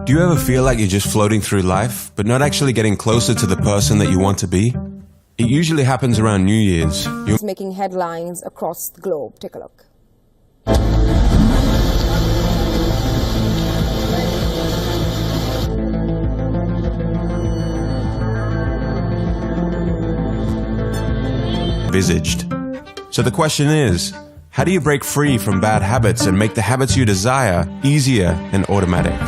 Do you ever feel like you're just floating through life, but not actually getting closer to the person that you want to be? It usually happens around New Year's. It's making headlines across the globe. Take a look. Envisaged. So the question is, how do you break free from bad habits and make the habits you desire easier and automatic?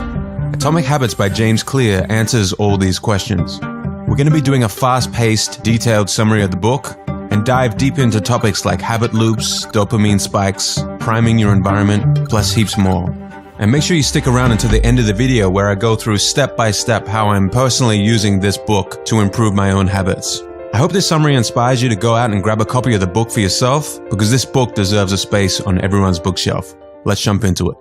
Atomic Habits by James Clear answers all these questions. We're going to be doing a fast-paced, detailed summary of the book and dive deep into topics like habit loops, dopamine spikes, priming your environment, plus heaps more. And make sure you stick around until the end of the video where I go through step by step how I'm personally using this book to improve my own habits. I hope this summary inspires you to go out and grab a copy of the book for yourself, because this book deserves a space on everyone's bookshelf. Let's jump into it.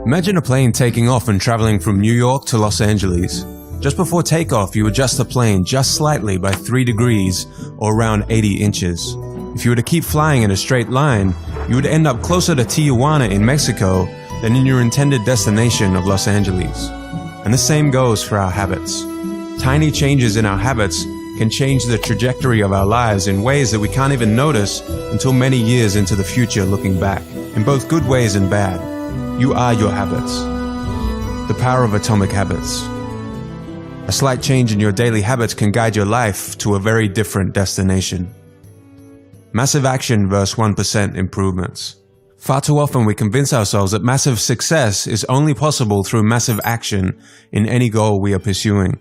Imagine a plane taking off and traveling from New York to Los Angeles. Just before takeoff, you adjust the plane just slightly by 3 degrees or around 80 inches. If you were to keep flying in a straight line, you would end up closer to Tijuana in Mexico than in your intended destination of Los Angeles. And the same goes for our habits. Tiny changes in our habits can change the trajectory of our lives in ways that we can't even notice until many years into the future looking back, in both good ways and bad. You are your habits. The power of atomic habits. A slight change in your daily habits can guide your life to a very different destination. Massive action versus 1% improvements. Far too often we convince ourselves that massive success is only possible through massive action in any goal we are pursuing.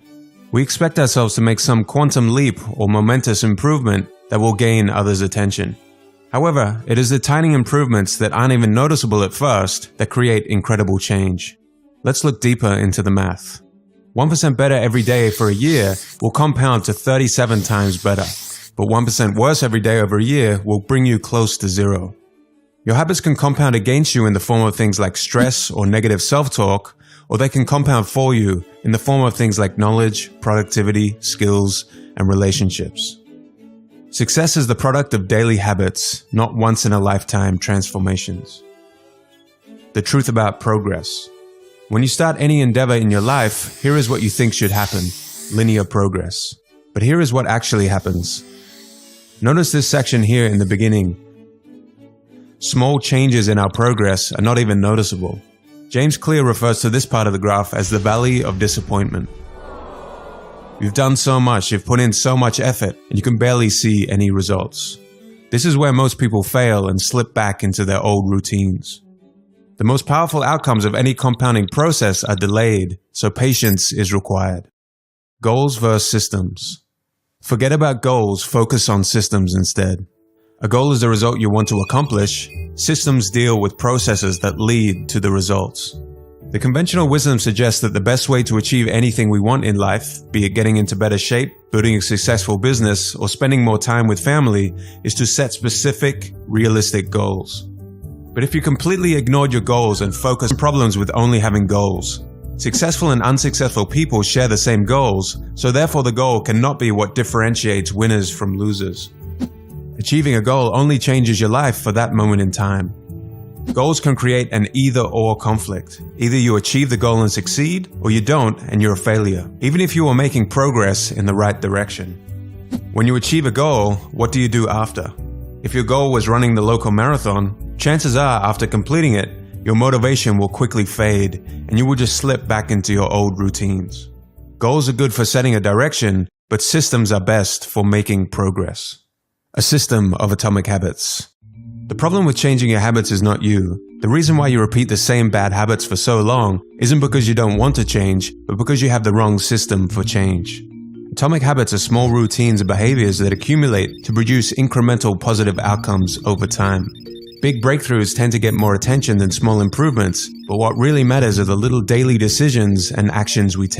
We expect ourselves to make some quantum leap or momentous improvement that will gain others' attention. However, it is the tiny improvements that aren't even noticeable at first that create incredible change. Let's look deeper into the math. 1% better every day for a year will compound to 37 times better, but 1% worse every day over a year will bring you close to zero. Your habits can compound against you in the form of things like stress or negative self-talk, or they can compound for you in the form of things like knowledge, productivity, skills, and relationships. Success is the product of daily habits, not once-in-a-lifetime transformations. The truth about progress. When you start any endeavor in your life, here is what you think should happen: linear progress. But here is what actually happens. Notice this section here in the beginning. Small changes in our progress are not even noticeable. James Clear refers to this part of the graph as the valley of disappointment. You've done so much, you've put in so much effort, and you can barely see any results. This is where most people fail and slip back into their old routines. The most powerful outcomes of any compounding process are delayed, so patience is required. Goals versus systems. Forget about goals, focus on systems instead. A goal is the result you want to accomplish. Systems deal with processes that lead to the results. The conventional wisdom suggests that the best way to achieve anything we want in life, be it getting into better shape, building a successful business, or spending more time with family, is to set specific, realistic goals. But if you completely ignored your goals and focused on problems with only having goals, successful and unsuccessful people share the same goals, so therefore the goal cannot be what differentiates winners from losers. Achieving a goal only changes your life for that moment in time. Goals can create an either-or conflict. Either you achieve the goal and succeed, or you don't and you're a failure, even if you are making progress in the right direction. When you achieve a goal, what do you do after? If your goal was running the local marathon, chances are after completing it, your motivation will quickly fade and you will just slip back into your old routines. Goals are good for setting a direction, but systems are best for making progress. A system of atomic habits. The problem with changing your habits is not you. The reason why you repeat the same bad habits for so long isn't because you don't want to change, but because you have the wrong system for change. Atomic habits are small routines and behaviors that accumulate to produce incremental positive outcomes over time. Big breakthroughs tend to get more attention than small improvements, but what really matters are the little daily decisions and actions we take.